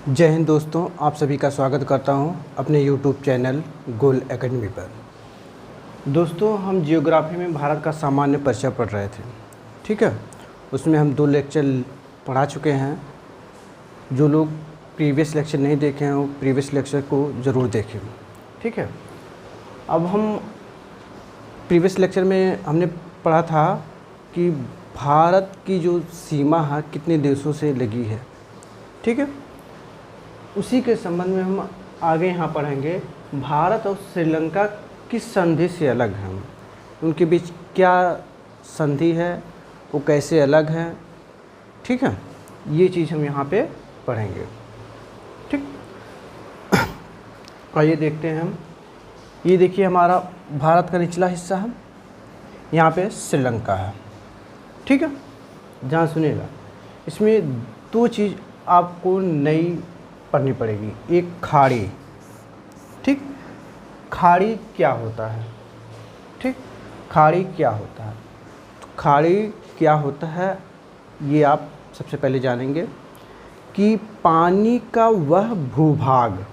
जय हिंद दोस्तों, आप सभी का स्वागत करता हूं अपने YouTube चैनल गोल एकेडमी पर। दोस्तों, हम जियोग्राफी में भारत का सामान्य परिचय पढ़ रहे थे, ठीक है। उसमें हम 2 लेक्चर पढ़ा चुके हैं। जो लोग प्रीवियस लेक्चर नहीं देखे हैं वो प्रीवियस लेक्चर को ज़रूर देखें, ठीक है। अब हम प्रीवियस लेक्चर में हमने पढ़ा था कि भारत की जो सीमा है कितने देशों से लगी है, ठीक है। उसी के संबंध में हम आगे यहाँ पढ़ेंगे। भारत और श्रीलंका किस संधि से अलग हैं, उनके बीच क्या संधि है, वो कैसे अलग है, ठीक है। ये चीज़ हम यहाँ पे पढ़ेंगे, ठीक। आइए देखते हैं हम। ये देखिए, हमारा भारत का निचला हिस्सा है, यहाँ पे श्रीलंका है, ठीक है। जहाँ सुनिएगा, इसमें 2 चीज़ आपको नई पढ़नी पड़ेगी। एक खाड़ी, ठीक। खाड़ी क्या होता है, ठीक। खाड़ी क्या होता है, तो खाड़ी क्या होता है ये आप सबसे पहले जानेंगे कि पानी का वह भूभाग,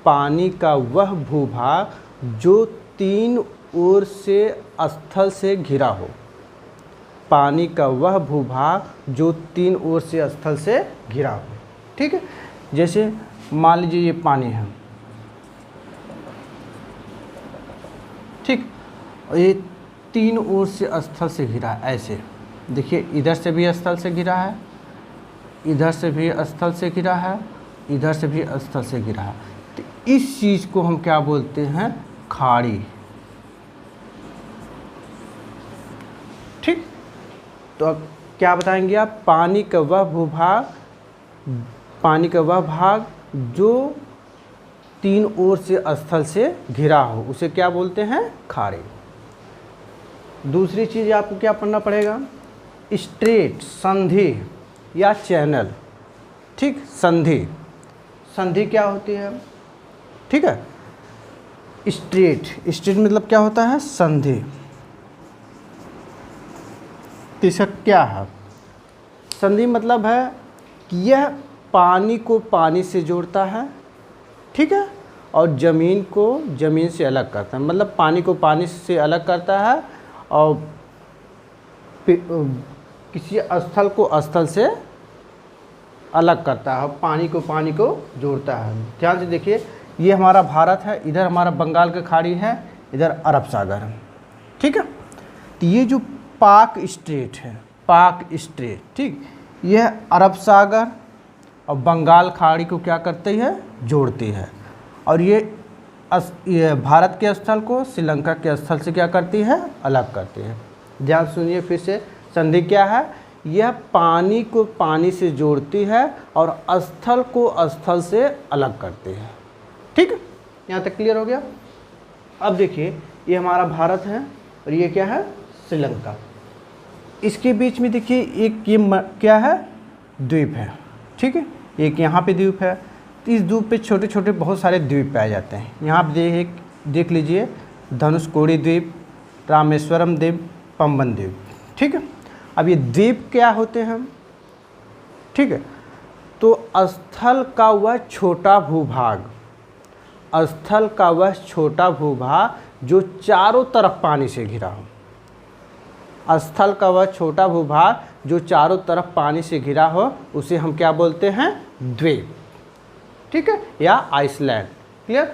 पानी का वह भूभाग जो 3 ओर से स्थल से घिरा हो। पानी का वह भूभाग जो 3 ओर से स्थल से घिरा हो, ठीक है। जैसे मान लीजिए ये पानी है, ठीक, और ये 3 ओर से स्थल से घिरा है। ऐसे देखिए, इधर से भी स्थल से घिरा है, इधर से भी स्थल से घिरा है, इधर से भी स्थल से घिरा है। तो इस चीज़ को हम क्या बोलते हैं, खाड़ी, ठीक। तो अब क्या बताएंगे आप, पानी का वह भूभाग, पानी का वह भाग जो 3 ओर से स्थल से घिरा हो, उसे क्या बोलते हैं, खाड़ी। दूसरी चीज़ आपको क्या पढ़ना पड़ेगा, स्ट्रेट, संधि या चैनल, ठीक। संधि, संधि क्या होती है, ठीक है। स्ट्रेट, स्ट्रेट मतलब क्या होता है, संधि। तीसरा क्या है, संधि मतलब है कि यह पानी को पानी से जोड़ता है, ठीक है, और ज़मीन को ज़मीन से अलग करता है। मतलब पानी को पानी से अलग करता है और किसी स्थल को स्थल से अलग करता है, पानी को जोड़ता है। ध्यान से देखिए, ये हमारा भारत है, इधर हमारा बंगाल की खाड़ी है, इधर अरब सागर है, ठीक है। तो ये जो पाक स्ट्रेट है, पाक स्ट्रेट, ठीक, यह अरब सागर और बंगाल खाड़ी को क्या करती है, जोड़ती है। और ये भारत के स्थल को श्रीलंका के स्थल से क्या करती है, अलग करती है। ध्यान सुनिए फिर से, संधि क्या है, यह पानी को पानी से जोड़ती है और स्थल को स्थल से अलग करती है, ठीक है। यहाँ तक क्लियर हो गया। अब देखिए, ये हमारा भारत है और ये क्या है, श्रीलंका। इसके बीच में देखिए एक ये क्या है, द्वीप है, ठीक है। एक यहाँ पे द्वीप है, तो इस द्वीप पे छोटे छोटे बहुत सारे द्वीप पाए जाते हैं। यहाँ पे देख लीजिए, धनुषकोडी द्वीप, रामेश्वरम द्वीप, पंबन द्वीप, ठीक है। अब ये द्वीप क्या होते हैं, ठीक है। तो स्थल का वह छोटा भूभाग, स्थल का वह छोटा भूभाग जो चारों तरफ पानी से घिरा हो। स्थल का वह छोटा भूभाग जो चारों तरफ पानी से घिरा हो, उसे हम क्या बोलते हैं, द्वीप, ठीक है, या आइसलैंड। क्लियर।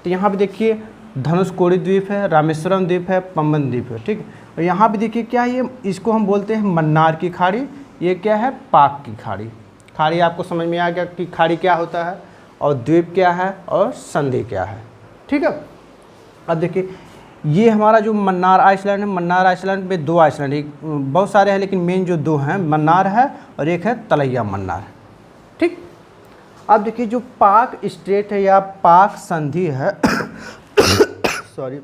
तो यहाँ पे देखिए, धनुषकोडी द्वीप है, रामेश्वरम द्वीप है, पंबन द्वीप है, ठीक। और यहाँ पे देखिए क्या है, ये इसको हम बोलते हैं मन्नार की खाड़ी। ये क्या है, पाक की खाड़ी। खाड़ी आपको समझ में आ गया कि खाड़ी क्या होता है, और द्वीप क्या है, और संधि क्या है, ठीक है। अब देखिए, ये हमारा जो मन्नार आइसलैंड है, मन्नार आइसलैंड में 2 आइसलैंड, एक बहुत सारे हैं लेकिन मेन जो 2 हैं, मन्नार है और एक है तलैया मन्नार, ठीक। अब देखिए, जो पाक स्ट्रेट है या पाक संधि है सॉरी,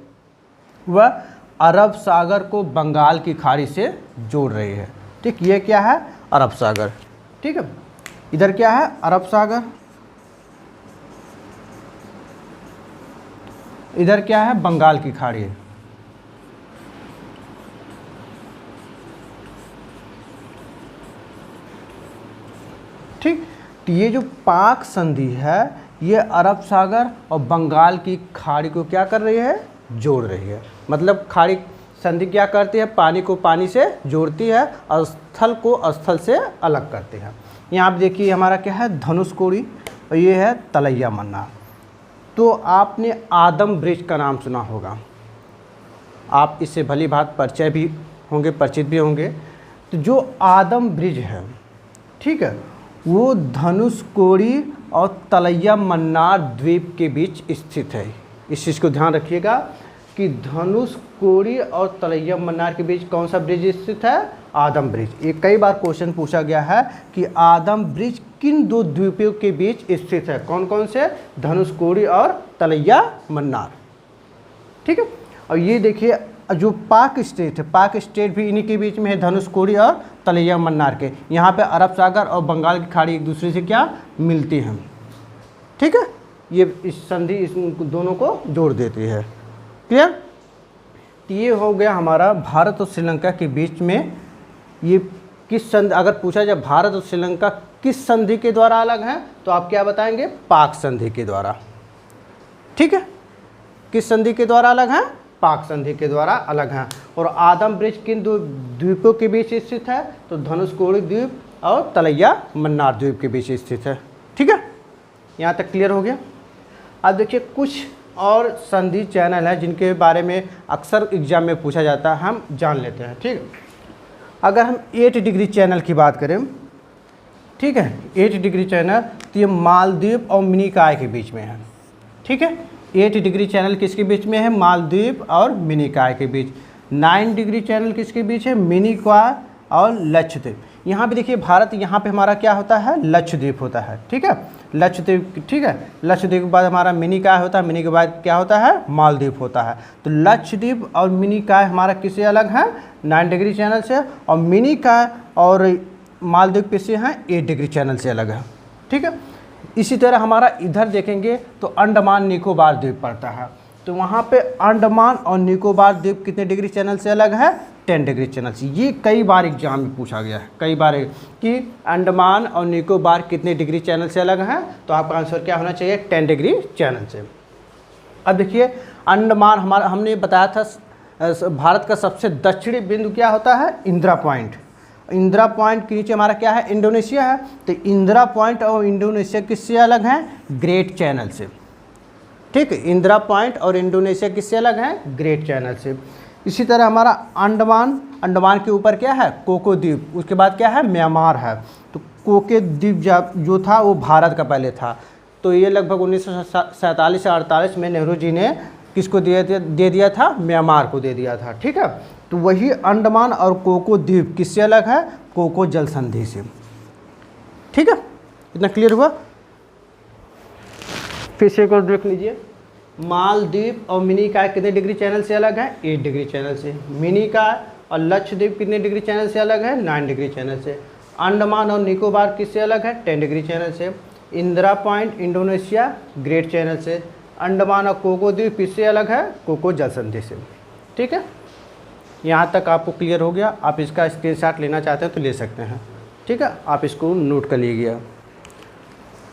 वह अरब सागर को बंगाल की खाड़ी से जोड़ रही है, ठीक। ये क्या है, अरब सागर, ठीक है। इधर क्या है, अरब सागर, इधर क्या है, बंगाल की खाड़ी है, ठीक। तो ये जो पाक संधि है ये अरब सागर और बंगाल की खाड़ी को क्या कर रही है, जोड़ रही है। मतलब खाड़ी संधि क्या करती है, पानी को पानी से जोड़ती है और स्थल को स्थल से अलग करती है। यहाँ आप देखिए हमारा क्या है, धनुषकोडी और ये है तलैया मन्नार। तो आपने आदम ब्रिज का नाम सुना होगा, आप इससे भली भांति परिचय भी होंगे, परिचित भी होंगे। तो जो आदम ब्रिज है, ठीक है, वो धनुषकोडी और तलैया मन्नार द्वीप के बीच स्थित है। इस चीज़ को ध्यान रखिएगा कि धनुषकोडी और तलैया मन्नार के बीच कौन सा ब्रिज स्थित है, आदम ब्रिज। ये कई बार क्वेश्चन पूछा गया है कि आदम ब्रिज किन दो द्वीपों के बीच स्थित है, कौन कौन से, धनुषकोडी और तलैया मन्नार, ठीक है। और ये देखिए जो पाक स्टेट है, पाक स्टेट भी इन्हीं के बीच में है, धनुषकोडी और तलैया मन्नार के। यहाँ पे अरब सागर और बंगाल की खाड़ी एक दूसरे से क्या मिलती हैं, ठीक है। ये इस संधि इस दोनों को जोड़ देती है, क्लियर। तो ये हो गया हमारा भारत और श्रीलंका के बीच में ये किस संधि, अगर पूछा जाए भारत और श्रीलंका किस संधि के द्वारा अलग हैं, तो आप क्या बताएंगे, पाक संधि के द्वारा, ठीक है। किस संधि के द्वारा अलग हैं, पाक संधि के द्वारा अलग हैं। और आदम ब्रिज किन दो द्वीपों के बीच स्थित है, तो धनुषकोडी द्वीप और तलैया मन्नार द्वीप के बीच स्थित है, ठीक है। यहाँ तक क्लियर हो गया। अब देखिए कुछ और संधि चैनल है जिनके बारे में अक्सर एग्जाम में पूछा जाता है, हम जान लेते हैं, ठीक है। अगर हम 8 डिग्री चैनल की बात करें, ठीक है, 8 डिग्री चैनल, तो ये मालदीव और मिनिकॉय के बीच में है, ठीक है। 8 डिग्री चैनल किसके बीच में है, मालदीव और मिनिकॉय के बीच। 9 डिग्री चैनल किसके बीच है, मिनिकॉय और लक्षद्वीप। यहाँ पे देखिए भारत, यहाँ पे हमारा क्या होता है, लक्षद्वीप होता है, ठीक है, लक्षद्वीप, ठीक है। लक्षद्वीप के बाद हमारा मिनिकॉय होता है, मिनी के बाद क्या होता है, मालदीव होता है। तो लक्षद्वीप और मिनिकॉय हमारा किससे अलग है, 9 डिग्री चैनल से, और मिनिकॉय और मालदीव किससे हैं, 8 डिग्री चैनल से अलग है, ठीक है। इसी तरह हमारा इधर देखेंगे तो अंडमान निकोबार द्वीप पड़ता है। तो वहाँ पे अंडमान और निकोबार द्वीप कितने डिग्री चैनल से अलग है, 10 डिग्री चैनल से। ये कई बार एग्जाम में पूछा गया है, कई बार, कि अंडमान और निकोबार कितने डिग्री चैनल से अलग हैं, तो आपका आंसर क्या होना चाहिए, 10 डिग्री चैनल से। अब देखिए अंडमान, हमारा हमने बताया था भारत का सबसे दक्षिणी बिंदु क्या होता है, इंदिरा पॉइंट। इंदिरा पॉइंट के नीचे हमारा क्या है, इंडोनेशिया है। तो इंदिरा पॉइंट और इंडोनेशिया किससे अलग हैं, ग्रेट चैनल से, ठीक है। इंदिरा पॉइंट और इंडोनेशिया किससे अलग हैं, ग्रेट चैनल से। इसी तरह हमारा अंडमान, अंडमान के ऊपर क्या है, कोको द्वीप, उसके बाद क्या है, म्यांमार है। तो कोके द्वीप जो था वो भारत का पहले था। तो ये लगभग 1947 या 48 में नेहरू जी ने किसको दे दिया था, म्यांमार को दे दिया था, ठीक है। तो वही अंडमान और कोको द्वीप किससे अलग है, कोको जल संधि से, ठीक है। इतना क्लियर हुआ। फिर से एक और देख लीजिए, मालदीव और मिनिकॉय कितने डिग्री चैनल से अलग है, 8 डिग्री चैनल से। मिनिकॉय और लक्षद्वीप कितने डिग्री चैनल से अलग है, 9 डिग्री चैनल से। अंडमान और निकोबार किससे अलग है, 10 डिग्री चैनल से। Indira point Indonesia great channel से। अंडमान और कोको द्वीप किससे अलग है, कोको जल संधि से, ठीक है। यहाँ तक आपको क्लियर हो गया। आप इसका स्क्रीनशॉट लेना चाहते हैं तो ले सकते हैं, ठीक है। आप इसको नोट कर लीजिए,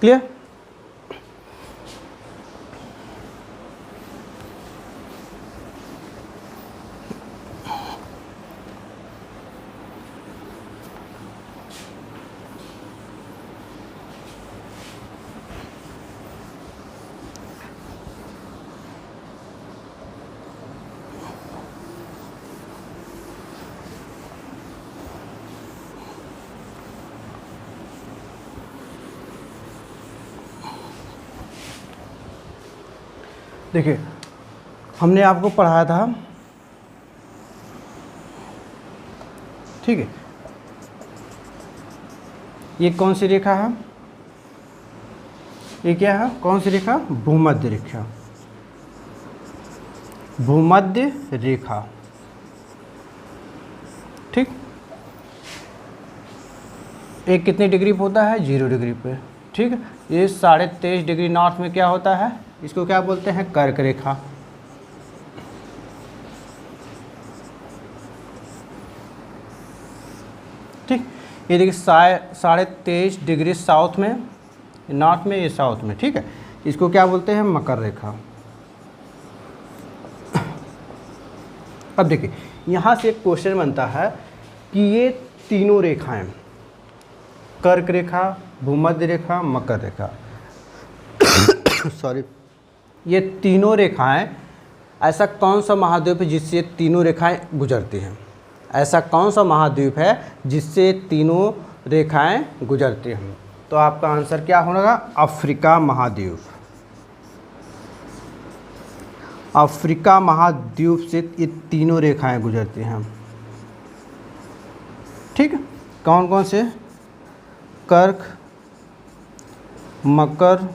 क्लियर। देखिए हमने आपको पढ़ाया था, ठीक है, ये कौन सी रेखा है, ये क्या है, कौन सी रेखा, भूमध्य रेखा, भूमध्य रेखा, ठीक। एक कितनी डिग्री पे होता है, 0 डिग्री पे, ठीक। ये 23.5 डिग्री नॉर्थ में क्या होता है, इसको क्या बोलते हैं, कर्क रेखा, ठीक। ये देखिए 23.5 डिग्री साउथ में नॉर्थ में, ये साउथ में, ठीक है। इसको क्या बोलते हैं, मकर रेखा। अब देखिए यहाँ से एक क्वेश्चन बनता है कि ये तीनों रेखाएं, कर्क रेखा, भूमध्य रेखा, मकर रेखा सॉरी, ये तीनों रेखाएं, ऐसा कौन सा महाद्वीप है जिससे ये तीनों रेखाएं गुजरती हैं? ऐसा कौन सा महाद्वीप है जिससे तीनों रेखाएं गुजरती हैं? तो आपका आंसर क्या होगा, अफ्रीका महाद्वीप। अफ्रीका महाद्वीप से ये तीनों रेखाएं गुजरती हैं, ठीक है। कौन कौन से, कर्क, मकर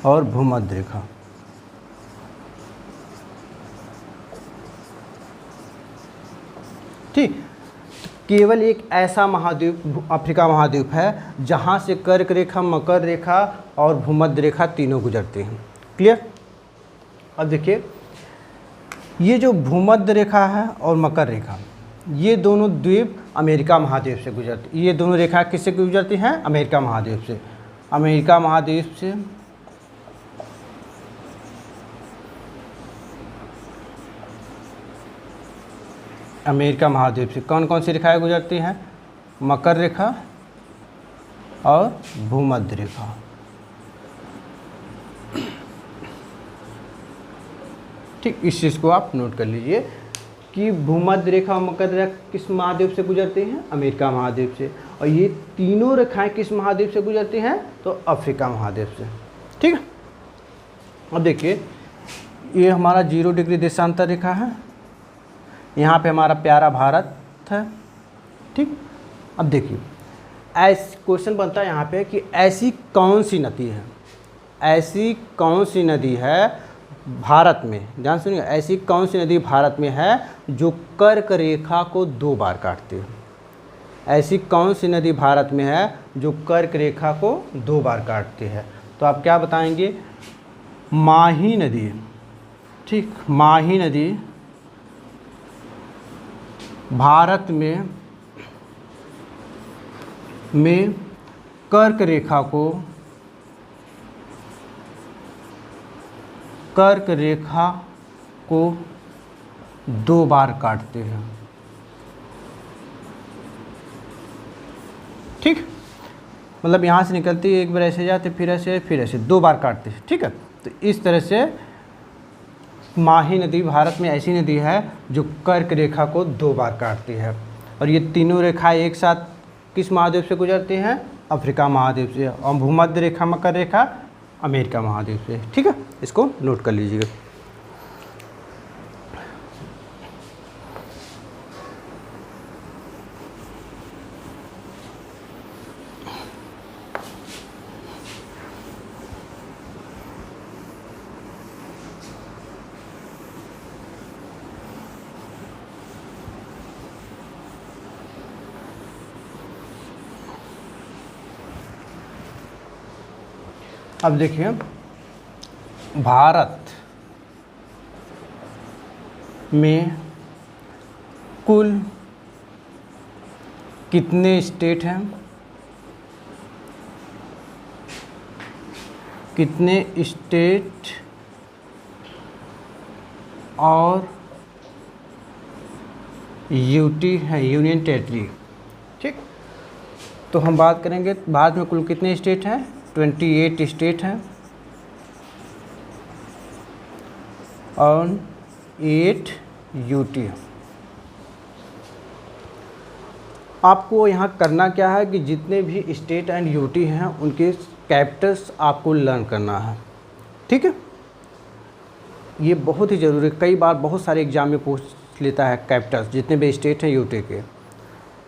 और भूमध्य रेखा। ठीक, केवल एक ऐसा महाद्वीप अफ्रीका महाद्वीप है जहाँ से कर्क रेखा, मकर रेखा और भूमध्य रेखा तीनों गुजरती हैं। क्लियर। अब देखिए ये जो भूमध्य रेखा है और मकर रेखा, ये दोनों द्वीप अमेरिका महाद्वीप से गुजरती, ये दोनों रेखा किससे गुजरती हैं, अमेरिका महाद्वीप से। अमेरिका महाद्वीप से अमेरिका महाद्वीप से कौन कौन सी रेखाएं गुजरती हैं, मकर रेखा और भूमध्य रेखा। ठीक, इस चीज़ को आप नोट कर लीजिए कि भूमध्य रेखा और मकर रेखा किस महाद्वीप से गुजरती हैं, अमेरिका महाद्वीप से, और ये तीनों रेखाएं किस महाद्वीप से गुजरती हैं, तो अफ्रीका महाद्वीप से। ठीक है। अब देखिए ये हमारा 0 डिग्री देशांतर रेखा है, यहाँ पे हमारा प्यारा भारत है। ठीक। अब देखिए ऐसे क्वेश्चन बनता है यहाँ पे कि ऐसी कौन सी नदी है, ऐसी कौन सी नदी है भारत में, ध्यान सुनिए, ऐसी कौन सी नदी भारत में है जो कर्क रेखा को 2 बार काटती है। ऐसी कौन सी नदी भारत में है जो कर्क रेखा को 2 बार काटती है? तो आप क्या बताएंगे, माही नदी। ठीक, माही नदी भारत में कर्क रेखा को 2 बार काटते हैं। ठीक, मतलब यहाँ से निकलती है, एक बार ऐसे जाते फिर ऐसे 2 बार काटते हैं। ठीक है, तो इस तरह से माही नदी भारत में ऐसी नदी है जो कर्क रेखा को 2 बार काटती है, और ये तीनों रेखाएं एक साथ किस महाद्वीप से गुजरती हैं, अफ्रीका महाद्वीप से, और भूमध्य रेखा, मकर रेखा अमेरिका महाद्वीप से। ठीक है, इसको नोट कर लीजिएगा। अब देखिए भारत में कुल कितने स्टेट हैं, कितने स्टेट और यूटी है, यूनियन टेरिटरी। ठीक, तो हम बात करेंगे भारत में कुल कितने स्टेट हैं, 28 स्टेट हैं और 8 यूटी। आपको यहाँ करना क्या है कि जितने भी स्टेट एंड यूटी हैं उनके कैपिटल्स आपको लर्न करना है। ठीक है, ये बहुत ही ज़रूरी है, कई बार बहुत सारे एग्जाम में पूछ लेता है कैपिटल्स जितने भी स्टेट हैं यूटी के।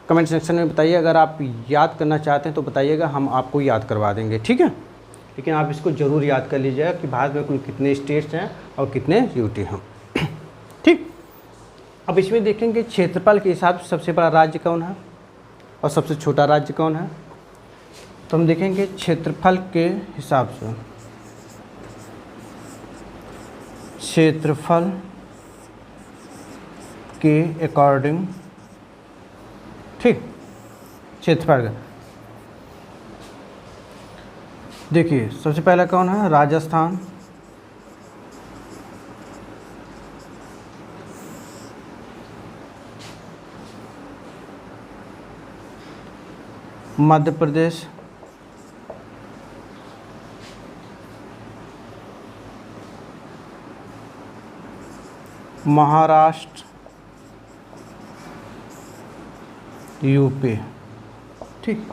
कमेंट सेक्शन में बताइए, अगर आप याद करना चाहते हैं तो बताइएगा, हम आपको याद करवा देंगे। ठीक है, लेकिन आप इसको ज़रूर याद कर लीजिएगा कि भारत में कुल कितने स्टेट्स हैं और कितने यूटी हैं। ठीक, अब इसमें देखेंगे क्षेत्रफल के हिसाब से सबसे बड़ा राज्य कौन है और सबसे छोटा राज्य कौन है। तो हम देखेंगे क्षेत्रफल के हिसाब से, क्षेत्रफल के अकॉर्डिंग, ठीक, क्षेत्रफल देखिए सबसे पहला कौन है, राजस्थान, मध्य प्रदेश, महाराष्ट्र, यूपी। ठीक,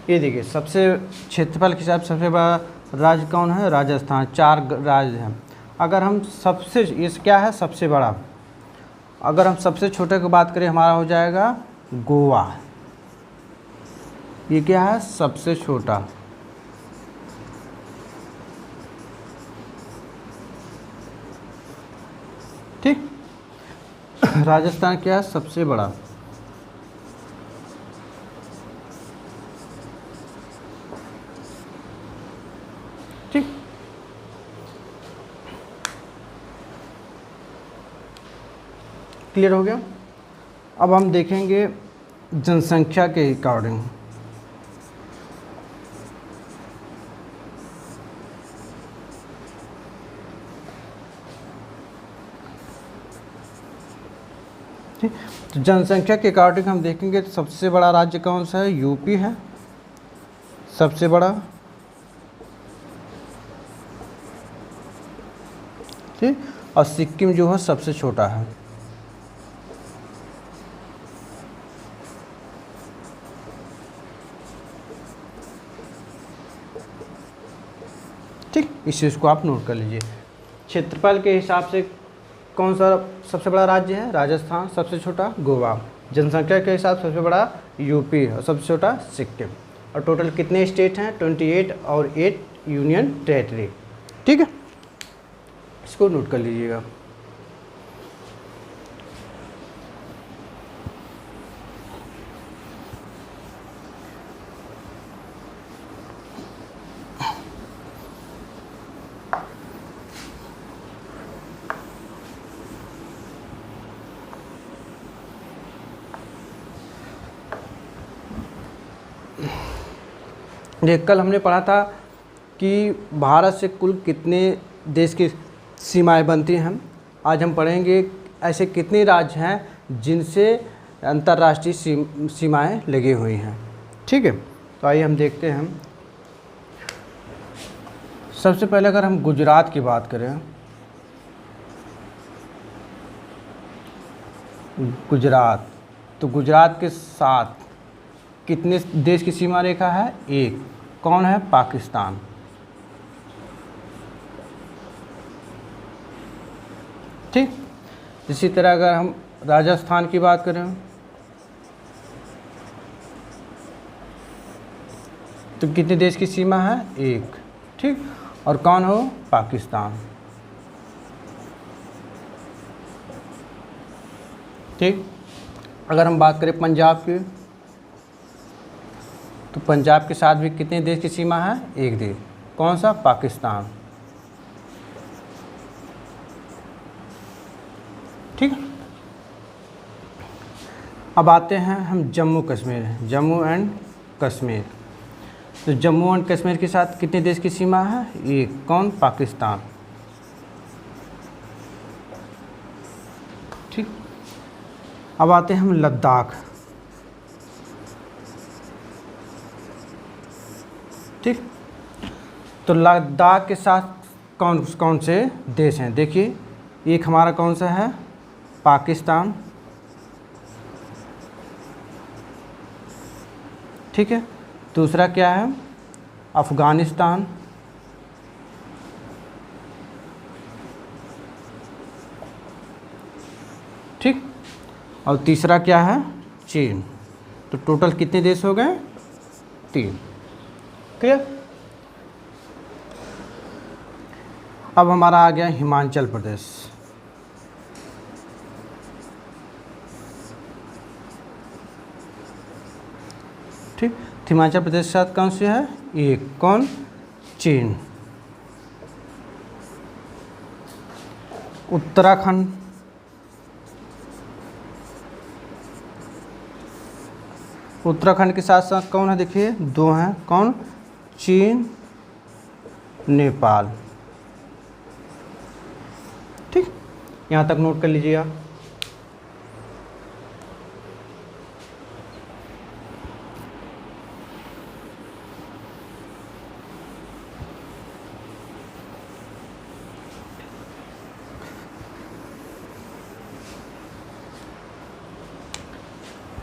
ये देखिए सबसे क्षेत्रफल के हिसाब से सबसे बड़ा राज्य कौन है, राजस्थान। 4 राज्य हैं। अगर हम सबसे, ये क्या है सबसे बड़ा, अगर हम सबसे छोटे की बात करें हमारा हो जाएगा गोवा। ये क्या है, सबसे छोटा। ठीक, राजस्थान क्या है, सबसे बड़ा। ठीक, क्लियर हो गया। अब हम देखेंगे जनसंख्या के अकॉर्डिंग। ठीक, तो जनसंख्या के अकॉर्डिंग हम देखेंगे तो सबसे बड़ा राज्य कौन सा है, यूपी है सबसे बड़ा। ठीक, और सिक्किम जो है सबसे छोटा है। ठीक, इस चीज़ को आप नोट कर लीजिए। क्षेत्रफल के हिसाब से कौन सा सबसे बड़ा राज्य है, राजस्थान, सबसे छोटा गोवा। जनसंख्या के हिसाब से सबसे बड़ा यूपी और सबसे छोटा सिक्किम। और टोटल कितने स्टेट हैं, 28 और 8 यूनियन टेरिटरी। ठीक है, इसको नोट कर लीजिएगा। ये कल हमने पढ़ा था कि भारत से कुल कितने देश की सीमाएं बनती हैं। आज हम पढ़ेंगे ऐसे कितने राज्य हैं जिनसे अंतर्राष्ट्रीय सीमाएं लगी हुई हैं। ठीक है, तो आइए हम देखते हैं। सबसे पहले अगर हम गुजरात की बात करें, गुजरात, तो गुजरात के साथ कितने देश की सीमा रेखा है, एक। कौन है, पाकिस्तान। ठीक, इसी तरह अगर हम राजस्थान की बात करें तो कितने देश की सीमा है, एक। ठीक, और कौन हो, पाकिस्तान। ठीक, अगर हम बात करें पंजाब की, तो पंजाब के साथ भी कितने देश की सीमा है, एक देश। कौन सा, पाकिस्तान। ठीक, अब आते हैं हम जम्मू कश्मीर, जम्मू एंड कश्मीर। तो जम्मू एंड कश्मीर के साथ कितने देश की सीमा है, एक। कौन, पाकिस्तान। ठीक, अब आते हैं हम लद्दाख। ठीक, तो लद्दाख के साथ कौन कौन से देश हैं, देखिए। एक हमारा कौन सा है, पाकिस्तान। ठीक है, दूसरा क्या है, अफ़गानिस्तान। ठीक, और तीसरा क्या है, चीन। तो टोटल कितने देश हो गए, 3। क्लियर। अब हमारा आ गया हिमाचल प्रदेश। ठीक, हिमाचल प्रदेश के साथ कौन सी है, एक। कौन, चीन। उत्तराखंड, उत्तराखंड के साथ साथ कौन है, देखिए 2 हैं। कौन, चीन, नेपाल। ठीक, यहाँ तक नोट कर लीजिए आप।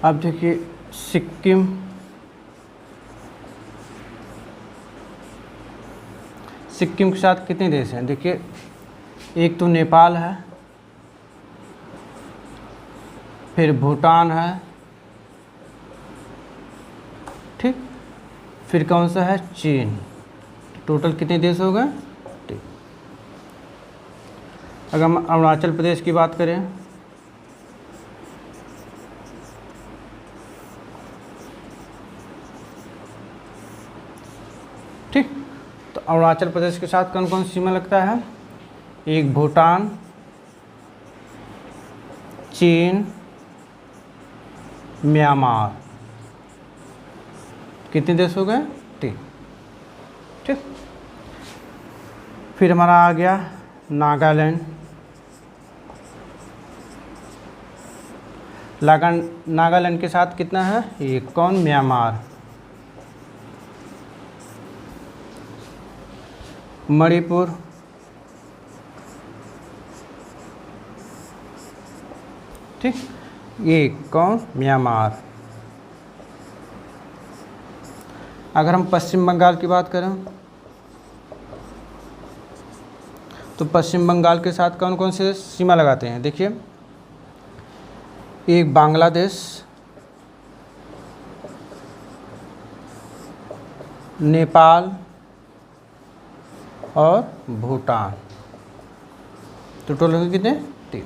अब देखिए सिक्किम, सिक्किम के साथ कितने देश हैं? देखिए एक तो नेपाल है, फिर भूटान है, ठीक, फिर कौन सा है? चीन। टोटल कितने देश हो गए? ठीक। अगर हम अरुणाचल प्रदेश की बात करें, ठीक, तो अरुणाचल प्रदेश के साथ कौन कौन सी सीमा लगता है? एक भूटान, चीन, म्यांमार। कितने देश हो गए? 3। ठीक, फिर हमारा आ गया नागालैंड। नागालैंड के साथ कितना है? एक। कौन? म्यांमार। मणिपुर, ठीक, ये कौन? म्यांमार। अगर हम पश्चिम बंगाल की बात करें तो पश्चिम बंगाल के साथ कौन कौन से सीमा लगाते हैं? देखिए एक बांग्लादेश, नेपाल और भूटान। तो टोटल कितने? 3।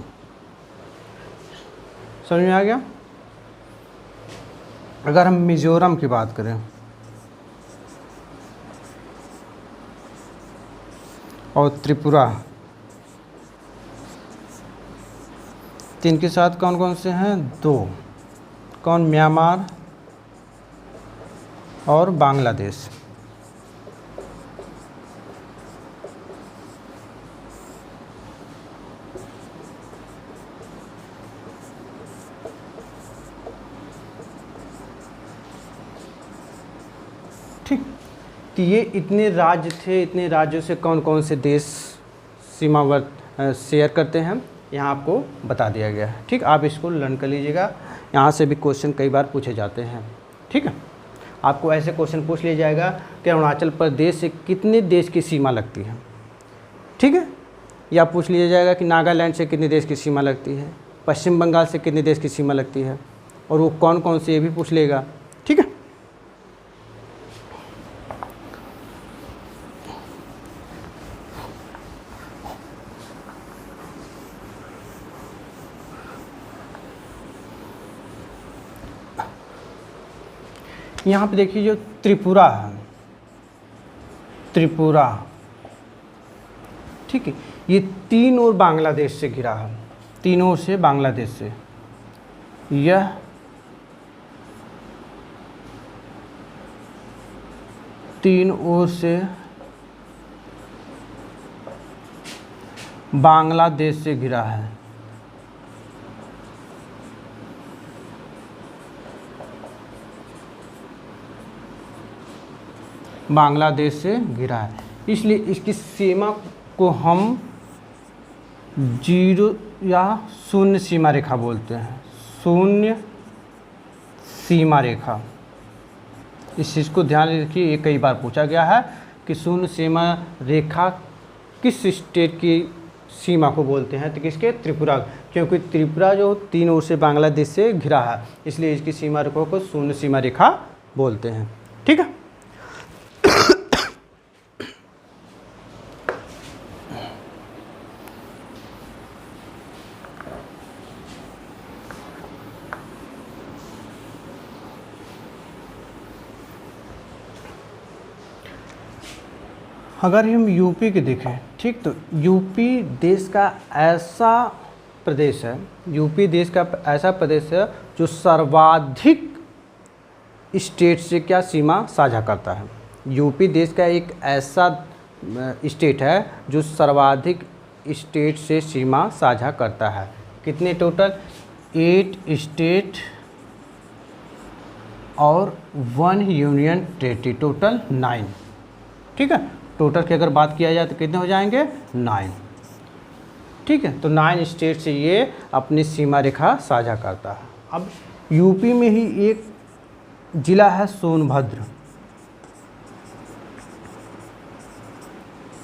समझ में आ गया? अगर हम मिजोरम की बात करें और त्रिपुरा, तीन के साथ कौन कौन से हैं? 2। कौन? म्यांमार और बांग्लादेश। ठीक, कि ये इतने राज्य थे, इतने राज्यों से कौन कौन से देश सीमावर्त शेयर करते हैं, यहाँ आपको बता दिया गया है। ठीक, आप इसको लर्न कर लीजिएगा, यहाँ से भी क्वेश्चन कई बार पूछे जाते हैं। ठीक है, आपको ऐसे क्वेश्चन पूछ लिया जाएगा कि अरुणाचल प्रदेश से कितने देश की सीमा लगती है। ठीक है, या पूछ लिया जाएगा कि नागालैंड से कितने देश की सीमा लगती है, पश्चिम बंगाल से कितने देश की सीमा लगती है, और वो कौन कौन से, ये भी पूछ लेगा। ठीक है, यहाँ पे देखिए जो त्रिपुरा है, त्रिपुरा, ठीक है, ये 3 ओर बांग्लादेश से घिरा है, 3 ओर से बांग्लादेश से। यह तीन ओर से बांग्लादेश से घिरा है। बांग्लादेश से घिरा है, इसलिए इसकी सीमा को हम 0 या शून्य सीमा रेखा बोलते हैं। शून्य सीमा रेखा, इस चीज़ को ध्यान रखिए, ये कई बार पूछा गया है कि शून्य सीमा रेखा किस स्टेट की सीमा को बोलते हैं, तो किसके? त्रिपुरा, क्योंकि त्रिपुरा जो 3 ओर से बांग्लादेश से घिरा है, इसलिए इसकी सीमा रेखा को शून्य सीमा रेखा बोलते हैं। ठीक है, अगर हम यूपी के देखें, ठीक, तो यूपी देश का ऐसा प्रदेश है, यूपी देश का ऐसा प्रदेश है जो सर्वाधिक स्टेट से क्या सीमा साझा करता है। यूपी देश का एक ऐसा स्टेट है जो सर्वाधिक स्टेट से सीमा साझा करता है। कितने टोटल? 8 स्टेट और 1 यूनियन टेरिटरी, टोटल 9। ठीक है, टोटल की अगर बात किया जाए तो कितने हो जाएंगे? 9। ठीक है, तो 9 स्टेट से ये अपनी सीमा रेखा साझा करता है। अब यूपी में ही एक ज़िला है सोनभद्र।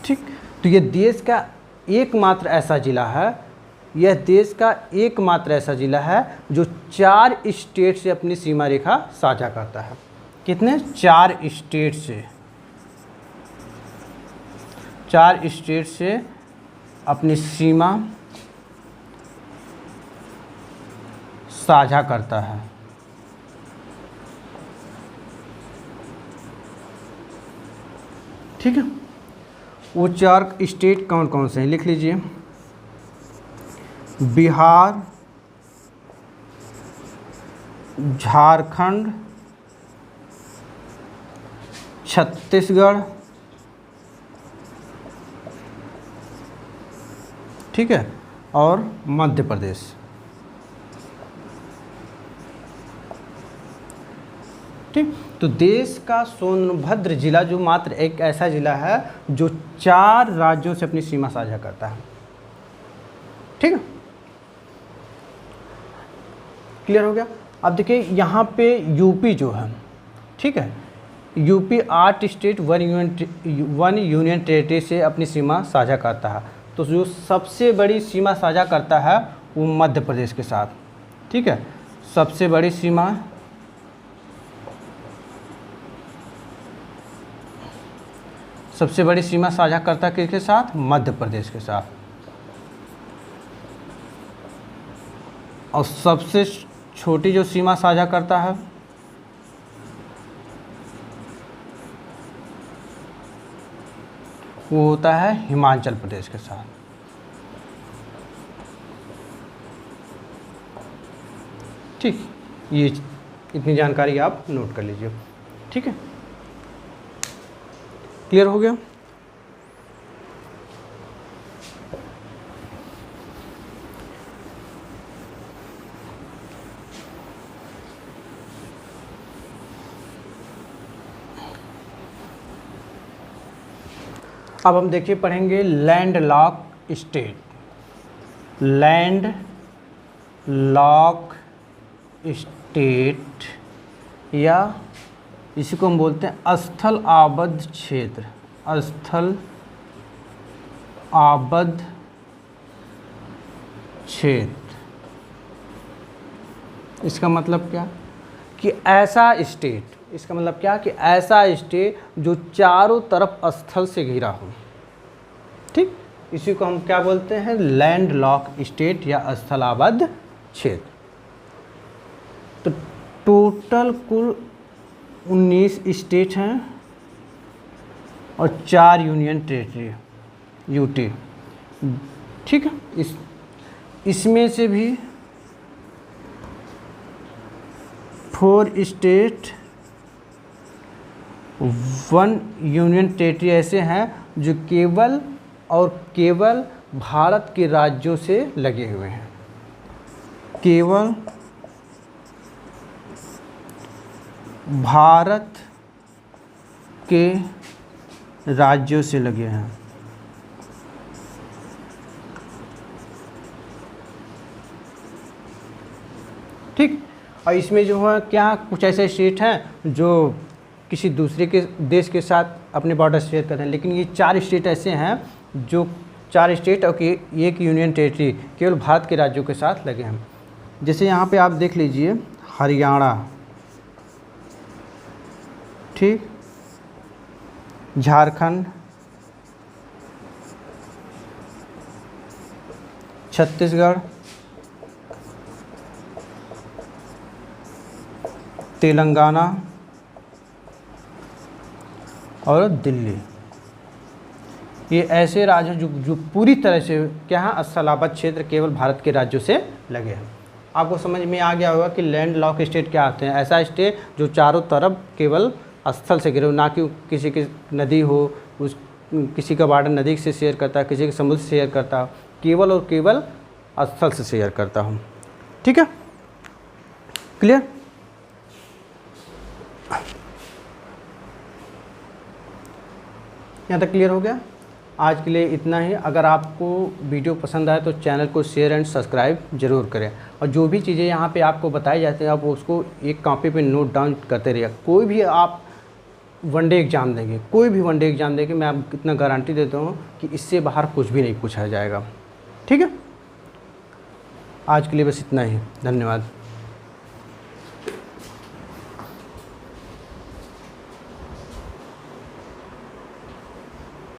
ठीक, तो ये देश का एकमात्र ऐसा ज़िला है, यह देश का एकमात्र ऐसा ज़िला है जो 4 स्टेट से अपनी सीमा रेखा साझा करता है। कितने? 4 स्टेट से, 4 स्टेट से अपनी सीमा साझा करता है। ठीक है, वो 4 स्टेट कौन कौन से हैं लिख लीजिए। बिहार, झारखंड, छत्तीसगढ़, ठीक है, और मध्य प्रदेश। ठीक, तो देश का सोनभद्र जिला जो मात्र एक ऐसा जिला है जो 4 राज्यों से अपनी सीमा साझा करता है। ठीक है, क्लियर हो गया। अब देखिए यहाँ पे यूपी जो है, ठीक है, यूपी 8 स्टेट 1 यूनियन टेरिटरी से अपनी सीमा साझा करता है। तो जो सबसे बड़ी सीमा साझा करता है वो मध्य प्रदेश के साथ। ठीक है, सबसे बड़ी सीमा साझा करता है किसके साथ? मध्य प्रदेश के साथ। और सबसे छोटी जो सीमा साझा करता है वो होता है हिमाचल प्रदेश के साथ। ठीक, ये इतनी जानकारी आप नोट कर लीजिए। ठीक है, क्लियर हो गया। अब हम देखिए पढ़ेंगे land lock state. Land lock state या इसी को हम बोलते हैं स्थल आबद्ध क्षेत्र। स्थल आबद्ध क्षेत्र, इसका मतलब क्या कि ऐसा स्टेट, इसका मतलब क्या कि ऐसा स्टेट जो चारों तरफ स्थल से घिरा हो। ठीक, इसी को हम क्या बोलते हैं? लैंड लॉक स्टेट या स्थलाबद्ध क्षेत्र। तो टोटल कुल 19 स्टेट हैं और 4 यूनियन टेरिटरी यूटी। ठीक है, इसमें से भी 4 स्टेट 1 यूनियन टेरिटरी ऐसे हैं जो केवल और केवल भारत के राज्यों से लगे हुए हैं। केवल भारत के राज्यों से लगे हैं। ठीक, और इसमें जो है क्या कुछ ऐसे स्टेट हैं जो किसी दूसरे के देश के साथ अपने बॉर्डर शेयर करते हैं, लेकिन ये 4 स्टेट ऐसे हैं जो 4 स्टेट और एक यूनियन टेरिटरी केवल भारत के राज्यों के साथ लगे हैं। जैसे यहाँ पे आप देख लीजिए हरियाणा, ठीक, झारखंड, छत्तीसगढ़, तेलंगाना और दिल्ली। ये ऐसे राज्य हैं जो पूरी तरह से क्या है, स्थलाबद्ध क्षेत्र केवल भारत के राज्यों से लगे हैं। आपको समझ में आ गया होगा कि लैंड लॉक स्टेट क्या आते हैं। ऐसा स्टेट जो चारों तरफ केवल स्थल से घिरे हो, ना कि किसी की नदी हो, उस किसी का बॉर्डर नदी से शेयर करता है, किसी के समुद्र से शेयर करता है, केवल और केवल स्थल से शेयर करता हूँ। ठीक है, क्लियर? यहाँ तक क्लियर हो गया? आज के लिए इतना ही। अगर आपको वीडियो पसंद आए तो चैनल को शेयर एंड सब्सक्राइब जरूर करें, और जो भी चीज़ें यहाँ पे आपको बताई जाती हैं आप उसको एक कॉपी पे नोट डाउन करते रहिए। कोई भी आप वनडे एग्ज़ाम देंगे, कोई भी वनडे एग्ज़ाम देंगे, मैं आपको इतना गारंटी देता हूँ कि इससे बाहर कुछ भी नहीं पूछा जाएगा। ठीक है, आज के लिए बस इतना ही। धन्यवाद।